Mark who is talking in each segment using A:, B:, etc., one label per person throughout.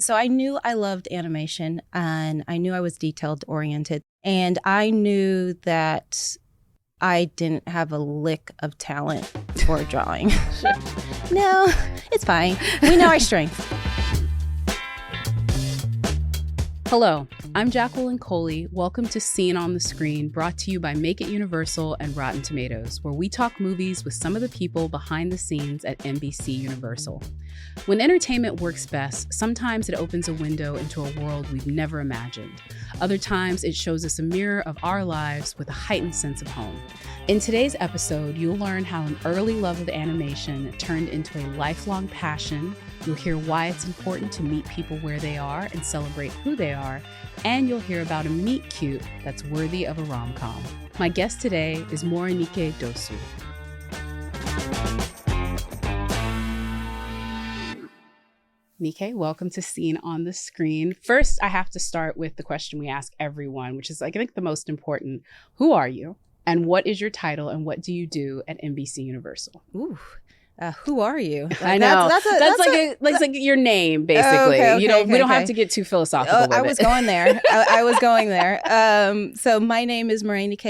A: So I knew I loved animation and I knew I was detailed oriented. And I knew that I didn't have a lick of talent for drawing.
B: Sure.
A: No, it's fine. We know our strengths.
B: Hello, I'm Jacqueline Coley. Welcome to Scene on the Screen, brought to you by Make It Universal and Rotten Tomatoes, where we talk movies with some of the people behind the scenes at NBC Universal. When entertainment works best, sometimes it opens a window into a world we've never imagined. Other times, it shows us a mirror of our lives with a heightened sense of home. In today's episode, you'll learn how an early love of animation turned into a lifelong passion. You'll hear why it's important to meet people where they are and celebrate who they are. And you'll hear about a meet cute that's worthy of a rom-com. My guest today is Morenike Dosu. Nike, welcome to Scene on the Screen. First, I have to start with the question we ask everyone, which is, I think, the most important. Who are you? And what is your title? And what do you do at NBC Universal?
A: Ooh. Who are you?
B: I know. That's like your name, basically.
A: Okay,
B: we don't have to get too philosophical with
A: I was going there. I was going there. So my name is Morenike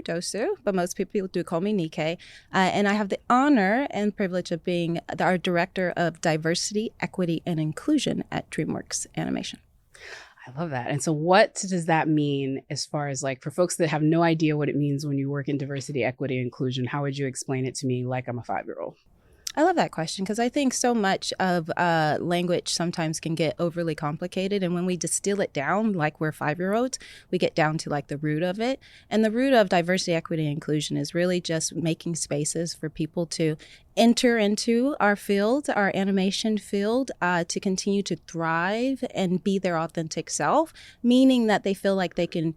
A: Dosu, but most people do call me Nike. And I have the honor and privilege of being our Director of Diversity, Equity, and Inclusion at DreamWorks Animation.
B: I love that. And so what does that mean as far as like for folks that have no idea what it means when you work in diversity, equity, and inclusion? How would you explain it to me like I'm a 5-year-old?
A: I love that question because I think so much of language sometimes can get overly complicated. And when we distill it down like we're 5-year-olds, we get down to like the root of it. And the root of diversity, equity, and inclusion is really just making spaces for people to enter into our field, our animation field, to continue to thrive and be their authentic self, meaning that they feel like they can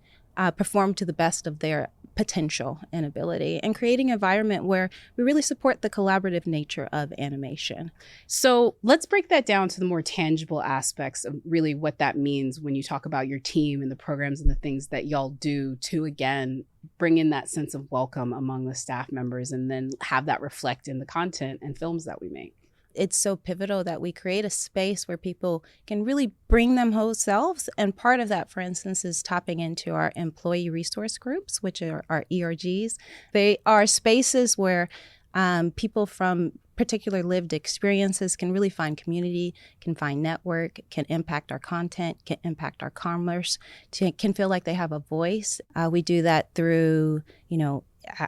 A: perform to the best of their potential and ability, and creating an environment where we really support the collaborative nature of animation.
B: So let's break that down to the more tangible aspects of really what that means when you talk about your team and the programs and the things that y'all do to, again, bring in that sense of welcome among the staff members and then have that reflect in the content and films that we make.
A: It's so pivotal that we create a space where people can really bring them whole selves. And part of that, for instance, is tapping into our employee resource groups, which are our ERGs. They are spaces where people from particular lived experiences can really find community, can find network, can impact our content, can impact our commerce, can feel like they have a voice. We do that through,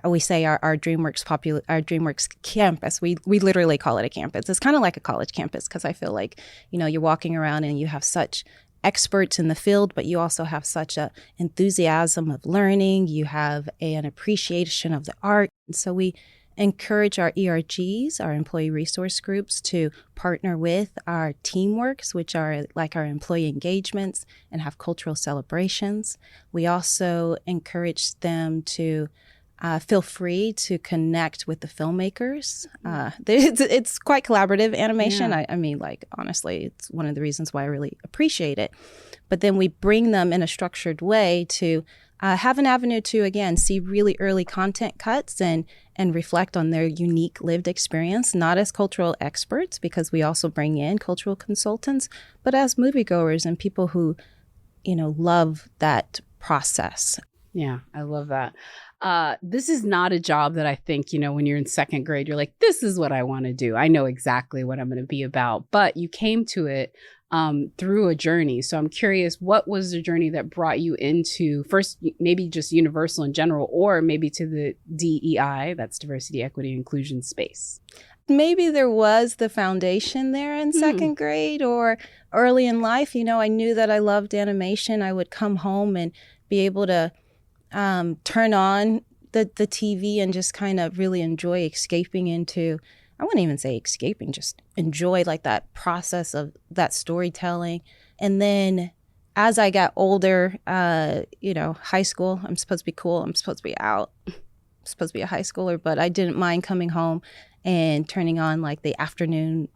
A: we say our DreamWorks campus. We literally call it a campus. It's kind of like a college campus because I feel like, you're walking around and you have such experts in the field, but you also have such a enthusiasm of learning. You have an appreciation of the art. And so we encourage our ERGs, our employee resource groups, to partner with our teamworks, which are like our employee engagements, and have cultural celebrations. We also encourage them to feel free to connect with the filmmakers. It's quite collaborative animation.
B: Yeah.
A: I mean, honestly, it's one of the reasons why I really appreciate it. But then we bring them in a structured way to have an avenue to, again, see really early content cuts and reflect on their unique lived experience, not as cultural experts, because we also bring in cultural consultants, but as moviegoers and people who, love that process.
B: Yeah, I love that. This is not a job that I think, when you're in second grade, you're like, this is what I want to do. I know exactly what I'm going to be about. But you came to it through a journey. So I'm curious, what was the journey that brought you into first, maybe just Universal in general, or maybe to the DEI, that's diversity, equity, inclusion space?
A: Maybe there was the foundation there in second grade or early in life. I knew that I loved animation. I would come home and be able to turn on the TV and just kind of really enjoy escaping into, I wouldn't even say escaping, just enjoy like that process of that storytelling. And then as I got older, high school, I'm supposed to be cool. I'm supposed to be out. I'm supposed to be a high schooler, but I didn't mind coming home and turning on like the afternoon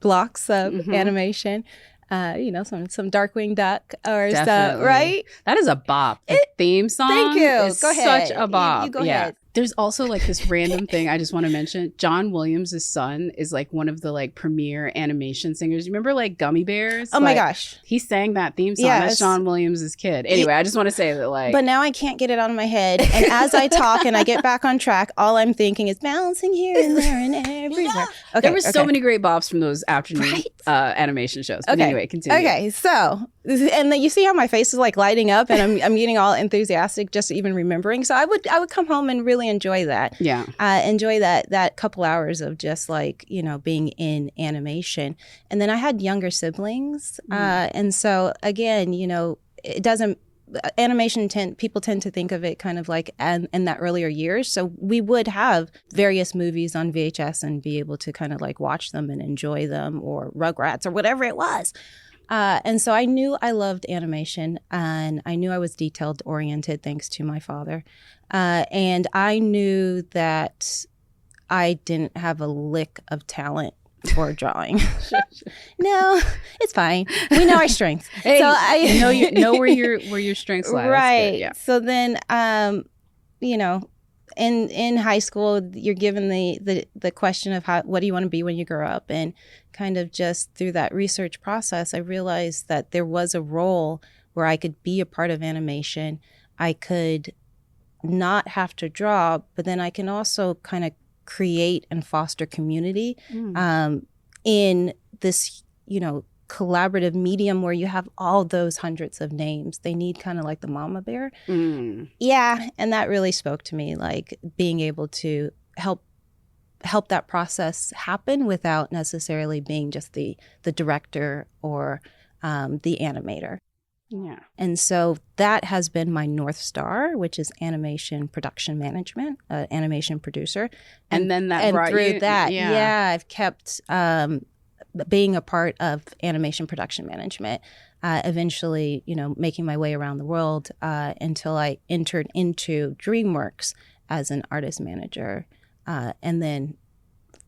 A: blocks of animation. Some Darkwing Duck or stuff, right?
B: That is a bop. The theme song
A: thank you.
B: is
A: Go ahead.
B: Such a bop.
A: You go ahead.
B: There's also like this random thing I just want to mention. John Williams' son is like one of the like premier animation singers. You remember like Gummy Bears?
A: Oh my gosh.
B: He sang that theme song.
A: Yes.
B: That's John Williams' kid. Anyway, I just want to say that like.
A: But now I can't get it out of my head. And as I talk and I get back on track, all I'm thinking is bouncing here and there and everywhere. Okay,
B: there were so many great bops from those afternoon animation shows. But anyway, continue.
A: Okay, so, and then you see how my face is like lighting up and I'm getting all enthusiastic just even remembering. So I would come home and really enjoy that.
B: Yeah.
A: Enjoy that couple hours of just like, you know, being in animation. And then I had younger siblings. And so again, you know, it doesn't, animation people tend to think of it kind of like in that earlier years. So we would have various movies on VHS and be able to kind of like watch them and enjoy them, or Rugrats or whatever it was. And so I knew I loved animation, and I knew I was detailed oriented thanks to my father. And I knew that I didn't have a lick of talent for drawing. No, it's fine. We know our strengths.
B: Hey,
A: so I
B: know where your strengths lie.
A: Right.
B: Yeah.
A: So then, you know, in high school, you're given the question of what do you want to be when you grow up, and kind of just through that research process, I realized that there was a role where I could be a part of animation. I could not have to draw, but then I can also kind of create and foster community in this, you know, collaborative medium where you have all those hundreds of names. They need kind of like the mama bear. Yeah, and that really spoke to me, like being able to help that process happen without necessarily being just the director or the animator.
B: Yeah.
A: And so that has been my North Star, which is animation production management, animation producer.
B: And then that brought
A: through
B: you,
A: that, I've kept being a part of animation production management. Eventually, you know, making my way around the world until I entered into DreamWorks as an artist manager. And then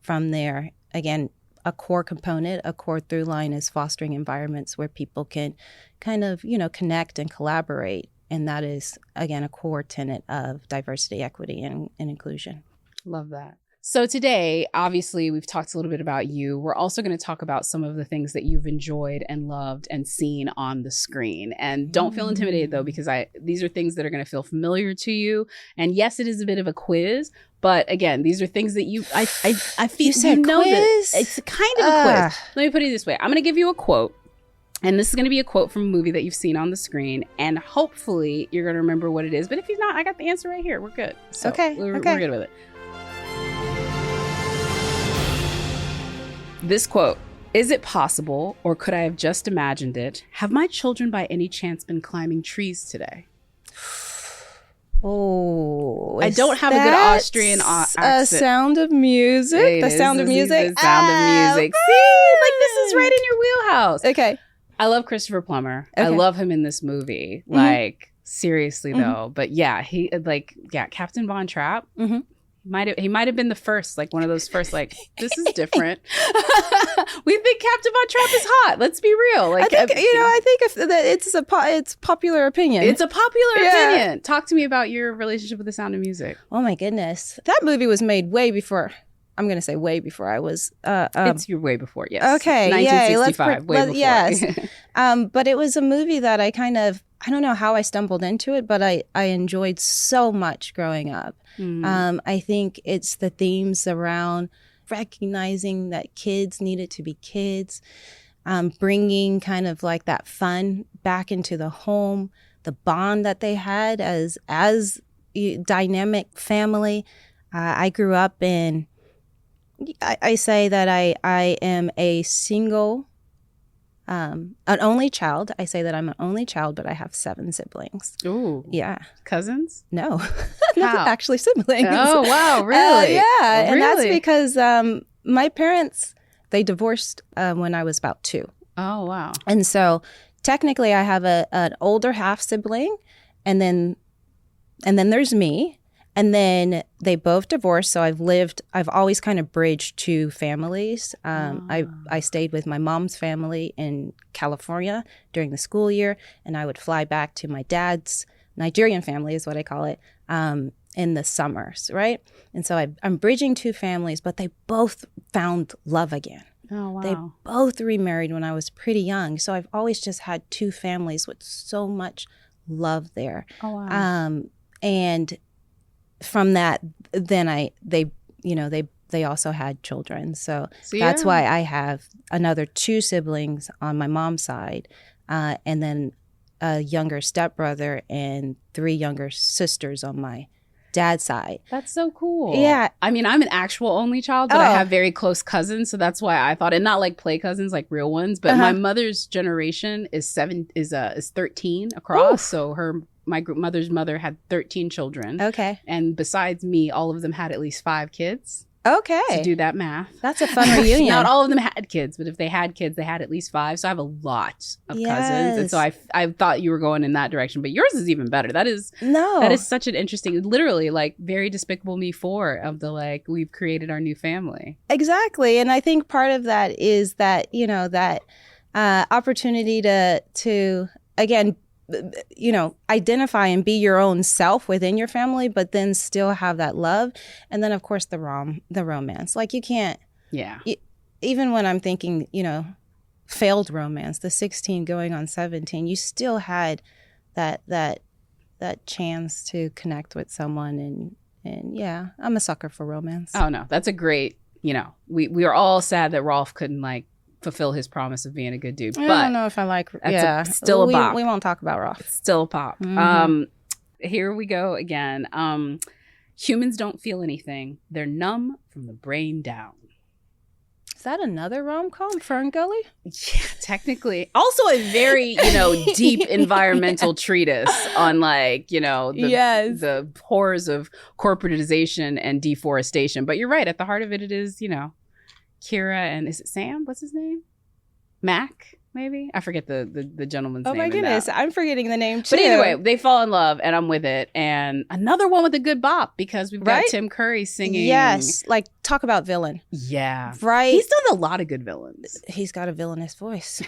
A: from there, again, a core component, a core through line is fostering environments where people can kind of, you know, connect and collaborate. And that is, again, a core tenet of diversity, equity, and inclusion.
B: Love that. So today, obviously, we've talked a little bit about you. We're also going to talk about some of the things that you've enjoyed and loved and seen on the screen. And don't feel intimidated, though, because these are things that are going to feel familiar to you. And yes, it is a bit of a quiz. But again, these are things that I feel
A: you know
B: quiz?
A: That
B: it's kind of a quiz. Let me put it this way. I'm going to give you a quote. And this is going to be a quote from a movie that you've seen on the screen. And hopefully you're going to remember what it is. But if you're not, I got the answer right here. We're good. So we're good with it. This quote: "Is it possible, or could I have just imagined it? Have my children by any chance been climbing trees today?"
A: Oh,
B: I don't have a good Austrian accent.
A: Sound of Music. The Sound of Music.
B: The Sound of Music. See, like this is right in your wheelhouse.
A: Okay.
B: I love Christopher Plummer.
A: Okay.
B: I love him in this movie.
A: Mm-hmm.
B: Like seriously though. But yeah, Captain Von Trapp.
A: Mm-hmm.
B: He might have been the first, like one of those first, like, this is different. We think Captain Von Trapp is hot. Let's be real. Like,
A: I think it's popular opinion.
B: It's a popular opinion. Talk to me about your relationship with The Sound of Music.
A: Oh my goodness, that movie was made way before. I'm going to say way before I was.
B: It's your way before, yes.
A: Okay,
B: 1965, way before.
A: Yes, but it was a movie that I don't know how I stumbled into it, but I enjoyed so much growing up. I think it's the themes around recognizing that kids needed to be kids, bringing kind of like that fun back into the home, the bond that they had as a dynamic family. I grew up in, I say that I am a single, an only child. I say that I'm an only child, but I have 7 siblings.
B: Ooh.
A: Yeah.
B: Cousins?
A: No. Not actually siblings.
B: Oh, wow. Really?
A: Yeah.
B: Really?
A: And that's because my parents, they divorced when I was about 2.
B: Oh, wow.
A: And so technically I have an older half sibling, and then there's me. And then they both divorced, so I've always kind of bridged 2 families. I stayed with my mom's family in California during the school year, and I would fly back to my dad's Nigerian family, is what I call it, in the summers, right? And so I'm bridging two families, but they both found love again.
B: Oh, wow.
A: They both remarried when I was pretty young. So I've always just had two families with so much love there.
B: Oh, wow.
A: And from that, then they also had children. So that's why I have another two siblings on my mom's side, and then a younger stepbrother and three younger sisters on my dad's side.
B: That's so cool.
A: Yeah.
B: I mean, I'm an actual only child, but I have very close cousins. So that's why I thought, and not like play cousins, like real ones, but my mother's generation is 13 across. Oof. So my mother's mother had 13 children.
A: Okay.
B: And besides me, all of them had at least 5 kids.
A: Okay.
B: So do that math.
A: That's a fun reunion.
B: Not all of them had kids, but if they had kids, they had at least 5. So I have a lot of cousins. And so I thought you were going in that direction, but yours is even better. That is such an interesting, literally like very Despicable Me 4 of the like, we've created our new family.
A: Exactly. And I think part of that is that, that opportunity to again, identify and be your own self within your family, but then still have that love. And then, of course, the romance. Like you can't.
B: Yeah.
A: Even when I'm thinking, failed romance, the 16 going on 17, you still had that chance to connect with someone. And yeah, I'm a sucker for romance.
B: Oh, no, that's a great, we are all sad that Rolf couldn't like fulfill his promise of being a good dude. But
A: I don't know if I like.
B: Still a bop.
A: We won't talk about Rolf.
B: It's still a pop. Mm-hmm. Here we go again. Humans don't feel anything. They're numb from the brain down.
A: Is that another rom-com, Fern Gully?
B: Yeah, technically. Also a very, deep environmental treatise on like, the horrors of corporatization and deforestation. But you're right. At the heart of it is, Kira and is it Sam? What's his name? Mac, maybe? I forget the gentleman's name.
A: Oh my goodness, I'm forgetting the name too.
B: But either way, they fall in love and I'm with it. And another one with a good bop because we've got Tim Curry singing.
A: Yes, like talk about villain.
B: Yeah.
A: Right?
B: He's done a lot of good villains.
A: He's got a villainous voice.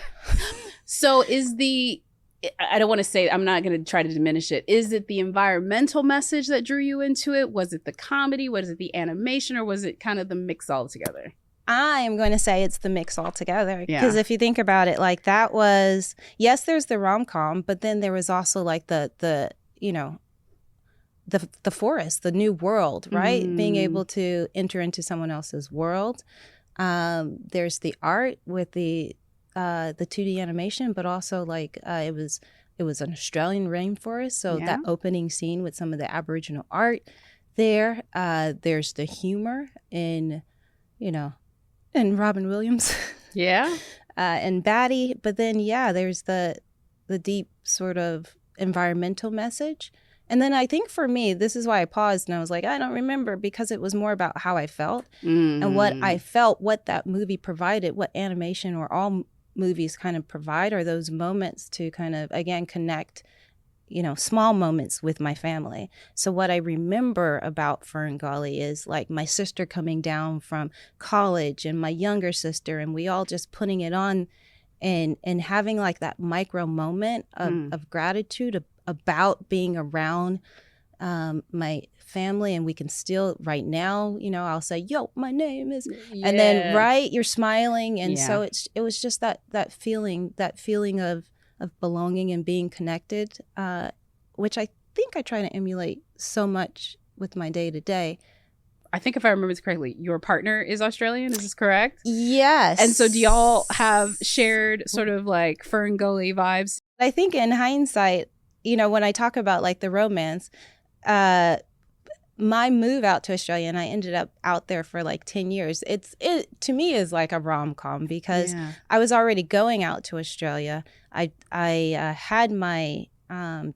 B: So I don't want to say, I'm not going to try to diminish it. Is it the environmental message that drew you into it? Was it the comedy? Was it the animation? Or was it kind of the mix all together?
A: I am going to say it's the mix altogether. Because if you think about it, like that was, yes, there's the rom-com, but then there was also like the forest, the new world, right? Mm. Being able to enter into someone else's world. There's the art with the 2D animation, but also like it was an Australian rainforest. So that opening scene with some of the Aboriginal art there. There's the humor in, and Robin Williams.
B: Yeah.
A: And Batty. But then, there's the deep sort of environmental message. And then I think for me, this is why I paused and I was like, I don't remember, because it was more about how I felt and what I felt, what that movie provided, what animation or all movies kind of provide are those moments to kind of, again, connect, small moments with my family. So what I remember about Fern Gully is like my sister coming down from college and my younger sister, and we all just putting it on and having like that micro moment of gratitude about being around my family. And we can still right now, I'll say, yo, my name is, and then you're smiling. And so it was just that feeling of belonging and being connected, which I think I try to emulate so much with my day to day.
B: I think if I remember this correctly, your partner is Australian. Is this correct?
A: Yes.
B: And so do y'all have shared sort of like Fern Gully vibes?
A: I think in hindsight, when I talk about like the romance, my move out to Australia, and I ended up out there for like 10 years. It to me is like a rom-com because I was already going out to Australia. I had my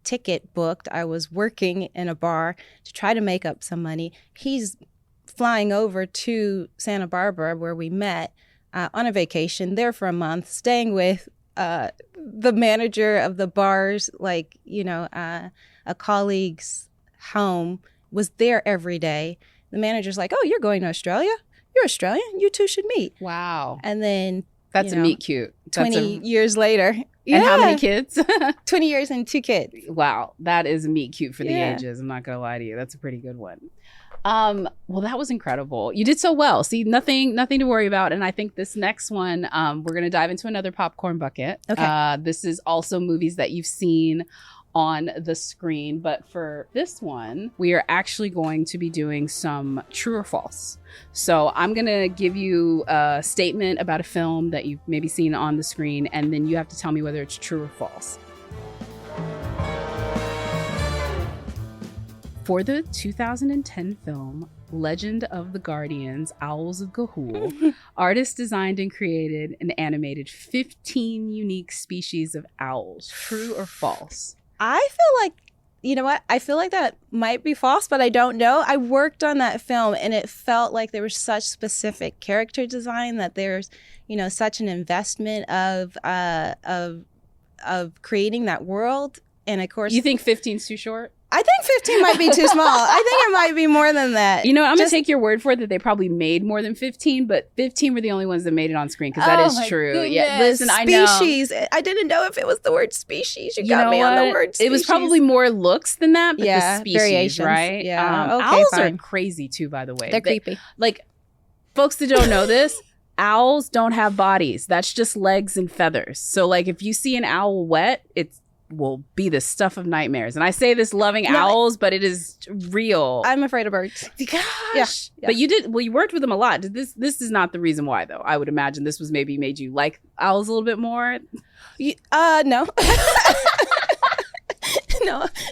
A: ticket booked. I was working in a bar to try to make up some money. He's flying over to Santa Barbara where we met on a vacation there for a month, staying with the manager of the bars, like, a colleague's home, was there every day. The manager's like, oh, you're going to Australia? You're Australian? You two should meet.
B: Wow.
A: And then
B: That's a meet cute.
A: 20 years later.
B: And how many kids?
A: 20 years and 2 kids.
B: Wow. That is a meet cute for the ages. I'm not going to lie to you. That's a pretty good one. Well, that was incredible. You did so well. See, nothing to worry about. And I think this next one, we're going to dive into another popcorn bucket.
A: Okay.
B: This is also movies that you've seen on the screen. But for this one, we are actually going to be doing some true or false. So I'm going to give you a statement about a film that you've maybe seen on the screen, and then you have to tell me whether it's true or false. For the 2010 film Legend of the Guardians, Owls of Ga'Hoole, artists designed and created and animated 15 unique species of owls. True or false?
A: I feel like, you know what? I feel like that might be false, but I don't know. I worked on that film, and it felt like there was such specific character design, that there's, such an investment of creating that world. And of course,
B: you think 15 is too short?
A: I think 15 might be too small. I think it might be more than that.
B: You know, I'm going to take your word for it that they probably made more than 15, but 15 were the only ones that made it on screen, because that is true.
A: Goodness.
B: Yeah, listen,
A: species. I didn't know if it was the word species. You got me on the word species.
B: It was probably more looks than that, but the species,
A: variations.
B: Right?
A: Yeah.
B: Owls are crazy too, by the way.
A: They're creepy.
B: Like, folks that don't know this, owls don't have bodies. That's just legs and feathers. So, like, if you see an owl wet, will be the stuff of nightmares. And I say this loving owls, but it is real.
A: I'm afraid of birds.
B: Gosh. Yeah. But you worked with them a lot. This is not the reason why, though. I would imagine this was maybe made you like owls a little bit more.
A: No.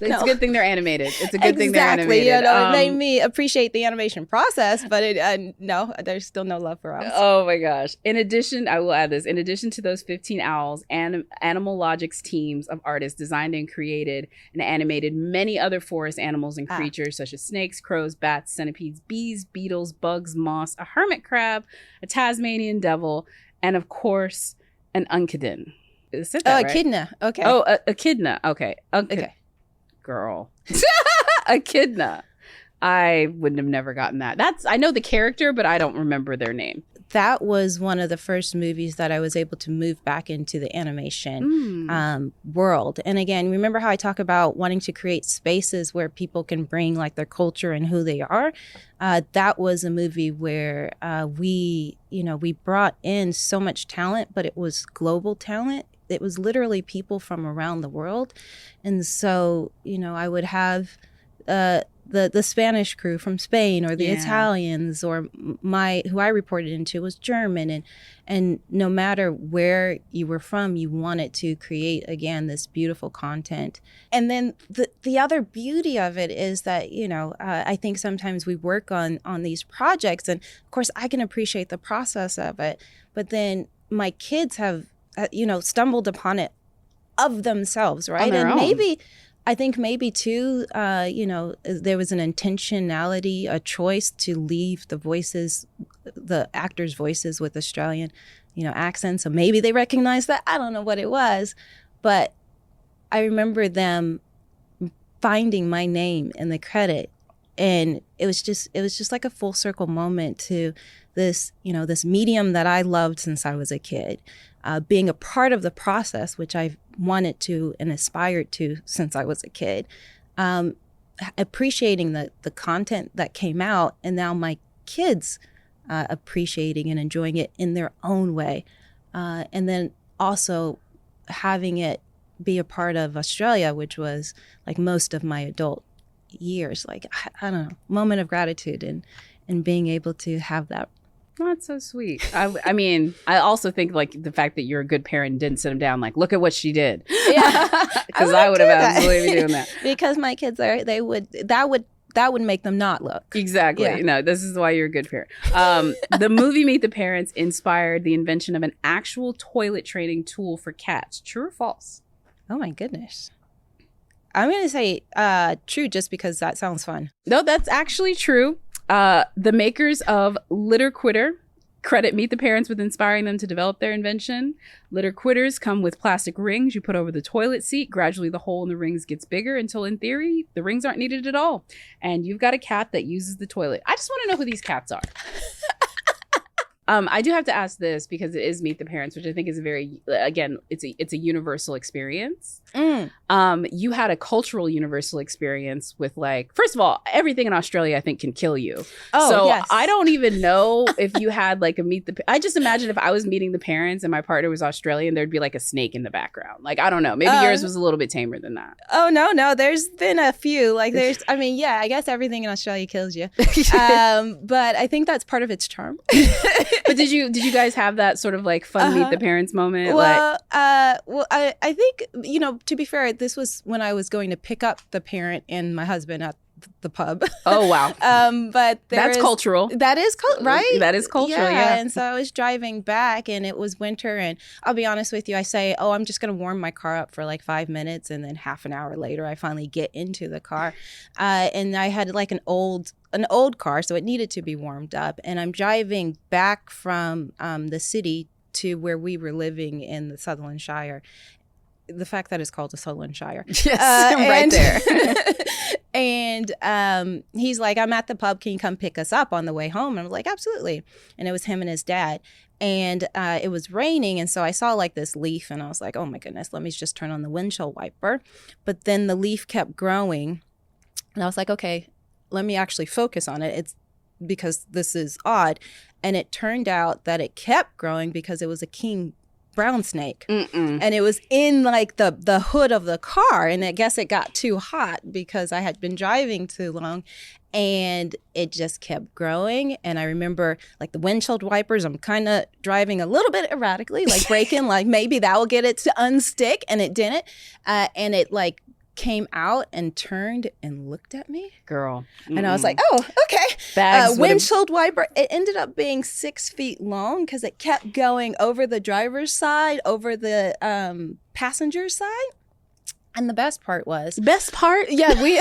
B: It's a good thing they're animated. It's a good thing they're animated.
A: It made me appreciate the animation process, but no, there's still no love for owls.
B: Oh my gosh. In addition, I will add this. In addition to those 15 owls, Animal Logic's teams of artists designed and created and animated many other forest animals and creatures such as snakes, crows, bats, centipedes, bees, beetles, bugs, moss, a hermit crab, a Tasmanian devil, and of course, an unkidin.
A: Echidna. Okay.
B: Oh, echidna. Okay. Okay. Girl. Echidna. I wouldn't have never gotten that. I know the character, but I don't remember their name.
A: That was one of the first movies that I was able to move back into the animation world. And again, remember how I talk about wanting to create spaces where people can bring like their culture and who they are? That was a movie where we brought in so much talent, but it was global talent. It was literally people from around the world. And so, I would have the Spanish crew from Spain, or the Italians, or who I reported into was German. And no matter where you were from, you wanted to create, again, this beautiful content. And then the other beauty of it is that, I think sometimes we work on these projects, and of course I can appreciate the process of it, but then my kids have stumbled upon it of themselves, right?
B: On their own.
A: I think maybe too, there was an intentionality, a choice to leave the actors' voices with Australian, accents. So maybe they recognized that. I don't know what it was, but I remember them finding my name in the credit, and it was just like a full circle moment to this, this medium that I loved since I was a kid. Being a part of the process, which I've wanted to and aspired to since I was a kid, appreciating the content that came out, and now my kids appreciating and enjoying it in their own way. And then also having it be a part of Australia, which was like most of my adult years, like, I don't know, moment of gratitude and being able to have that.
B: Oh, that's so sweet. I mean, I also think like the fact that you're a good parent and didn't sit them down like, look at what she did.
A: Yeah,
B: because I would have absolutely been doing that.
A: Because my kids that would make them not look.
B: Exactly. Yeah. No, this is why you're a good parent. The movie Meet the Parents inspired the invention of an actual toilet training tool for cats. True or false?
A: Oh my goodness. I'm going to say true, just because that sounds fun.
B: No, that's actually true. The makers of Litter Quitter credit Meet the Parents with inspiring them to develop their invention. Litter Quitters come with plastic rings you put over the toilet seat. Gradually, the hole in the rings gets bigger until, in theory, the rings aren't needed at all. And you've got a cat that uses the toilet. I just want to know who these cats are. I do have to ask this because it is Meet the Parents, which I think is a very, again, it's a universal experience. You had a cultural universal experience with, like, first of all, everything in Australia I think can kill you. So yes. I don't even know if you had like a I just imagine if I was meeting the parents and my partner was Australian, there'd be like a snake in the background. Like, I don't know, maybe yours was a little bit tamer than that.
A: Oh no, there's been a few. Like I guess everything in Australia kills you. But I think that's part of its charm.
B: But did you guys have that sort of like fun Meet the Parents moment?
A: Well, I think, to be fair, this was when I was going to pick up the parent and my husband at the pub.
B: Oh, wow.
A: But
B: that's cultural.
A: That is right?
B: That is cultural, yeah.
A: And so I was driving back and it was winter, and I'll be honest with you, I say, I'm just going to warm my car up for like 5 minutes, and then half an hour later I finally get into the car. And I had like an old car, so it needed to be warmed up, and I'm driving back from the city to where we were living in the Sutherland Shire. The fact that it's called the Sutherland Shire.
B: Yes, right there.
A: And he's like, I'm at the pub. Can you come pick us up on the way home? And I was like, absolutely. And it was him and his dad. And it was raining. And so I saw like this leaf and I was like, oh my goodness, let me just turn on the windshield wiper. But then the leaf kept growing. And I was like, okay, let me actually focus on it. It's because this is odd. And it turned out that it kept growing because it was a king brown snake. And it was in like the hood of the car, and I guess it got too hot because I had been driving too long, and it just kept growing. And I remember like the windshield wipers, I'm kind of driving a little bit erratically, like braking, like maybe that will get it to unstick, and it didn't. And it like came out and turned and looked at me.
B: Girl.
A: And I was like, oh, okay. Windshield wiper. It ended up being 6 feet long because it kept going over the driver's side, over the passenger side. And the best part was...
B: Best part?
A: Yeah, we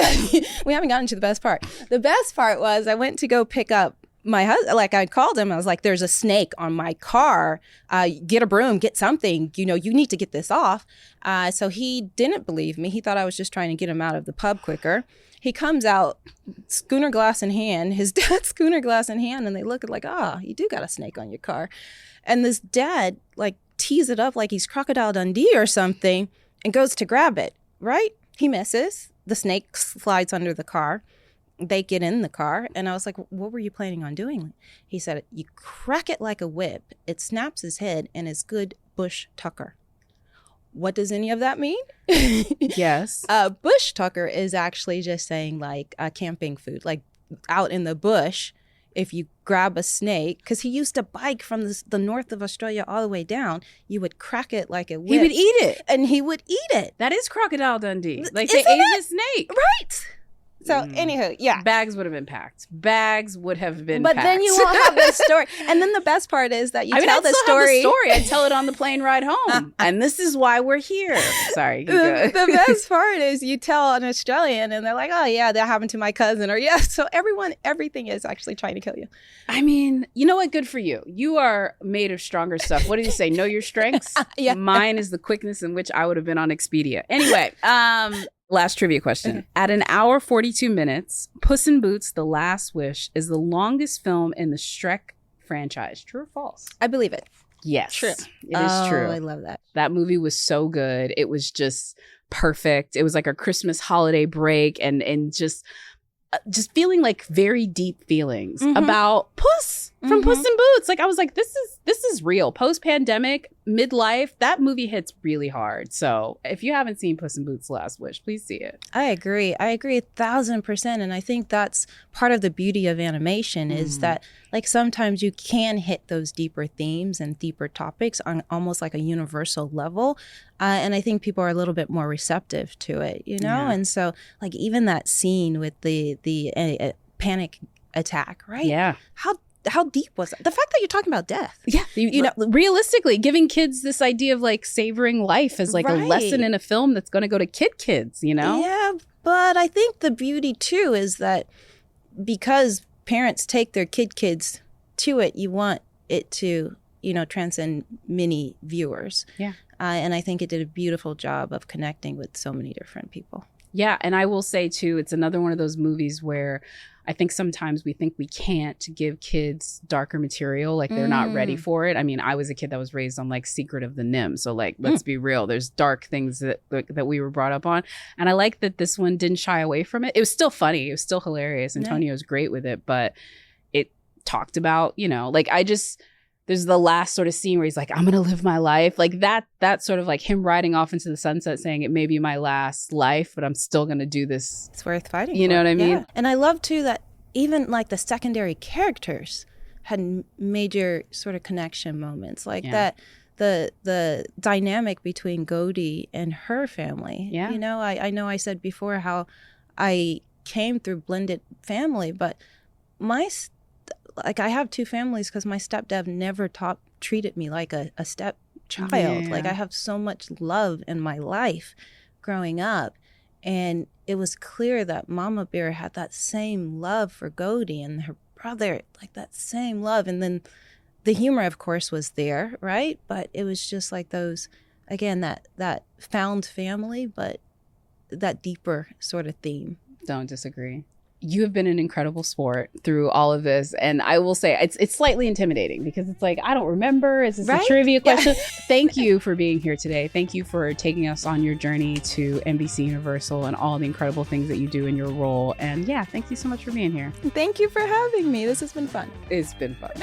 A: haven't gotten to the best part. The best part was I went to go pick up my husband. Like, I called him. I was like, there's a snake on my car. Get a broom, get something. You need to get this off. So he didn't believe me. He thought I was just trying to get him out of the pub quicker. He comes out, schooner glass in hand, his dad's schooner glass in hand, and they look at like, you do got a snake on your car. And this dad like tees it up like he's Crocodile Dundee or something and goes to grab it, right? He misses. The snake slides under the car. They get in the car, and I was like, what were you planning on doing? He said, you crack it like a whip. It snaps his head and is good bush tucker. What does any of that mean?
B: Yes.
A: Bush tucker is actually just saying like camping food, like out in the bush. If you grab a snake, because he used to bike from the north of Australia all the way down, you would crack it like a whip.
B: He would eat it.
A: And he would eat it.
B: That is Crocodile Dundee. Like, they ate the snake.
A: Right. So, anywho, yeah.
B: Bags would have been packed. But
A: packed. Then you won't have the story. And then the best part is that tell the story.
B: I tell it on the plane ride home. And this is why we're here. Sorry.
A: The best part is you tell an Australian and they're like, oh, yeah, that happened to my cousin. Or, yeah. So everything is actually trying to kill you.
B: I mean, you know what? Good for you. You are made of stronger stuff. What did you say? Know your strengths?
A: Yeah.
B: Mine is the quickness in which I would have been on Expedia. Anyway, last trivia question.
A: Okay.
B: At an hour 42 minutes, Puss in Boots: The Last Wish is the longest film in the Shrek franchise. True or false?
A: I believe it.
B: Yes.
A: True.
B: It is true.
A: I love that.
B: That movie was so good. It was just perfect. It was like a Christmas holiday break and just feeling like very deep feelings about Puss from Puss in Boots. Like, I was like, this is real. Post-pandemic, midlife, that movie hits really hard. So if you haven't seen Puss in Boots: Last Wish, please see it.
A: I agree 1,000%. And I think that's part of the beauty of animation is that like sometimes you can hit those deeper themes and deeper topics on almost like a universal level. And I think people are a little bit more receptive to it, Yeah. And so like even that scene with the panic attack, right?
B: Yeah.
A: How deep was that? The fact that you're talking about death.
B: Yeah. Realistically, giving kids this idea of like savoring life as like a lesson in a film that's going to go to kids,
A: Yeah, but I think the beauty too is that because parents take their kids to it, you want it to, transcend many viewers.
B: Yeah.
A: And I think it did a beautiful job of connecting with so many different people.
B: Yeah. And I will say too, it's another one of those movies where I think sometimes we think we can't give kids darker material, like they're not ready for it. I mean, I was a kid that was raised on like Secret of the NIMH. So like, let's be real. There's dark things that we were brought up on. And I like that this one didn't shy away from it. It was still funny. It was still hilarious. Antonio's great with it, but it talked about, you know, like there's the last sort of scene where he's like, I'm going to live my life. Like that sort of like him riding off into the sunset saying it may be my last life, but I'm still going to do this.
A: It's worth fighting
B: You know what I mean?
A: Yeah. And I love too that even like the secondary characters had major sort of connection moments like that. The dynamic between Godi and her family.
B: Yeah.
A: You know, I know I said before how I came through blended family, but I have two families because my stepdad never treated me like a stepchild.
B: Yeah.
A: Like I have so much love in my life growing up. And it was clear that Mama Bear had that same love for Godi and her brother, like that same love. And then the humor, of course, was there, right? But it was just like those, again, that found family, but that deeper sort of theme.
B: Don't disagree. You have been an incredible sport through all of this. And I will say it's slightly intimidating because it's like, I don't remember. Is this a trivia question? Thank you for being here today. Thank you for taking us on your journey to NBC Universal and all the incredible things that you do in your role. And yeah, thank you so much for being here.
A: Thank you for having me. This has been fun.
B: It's been fun.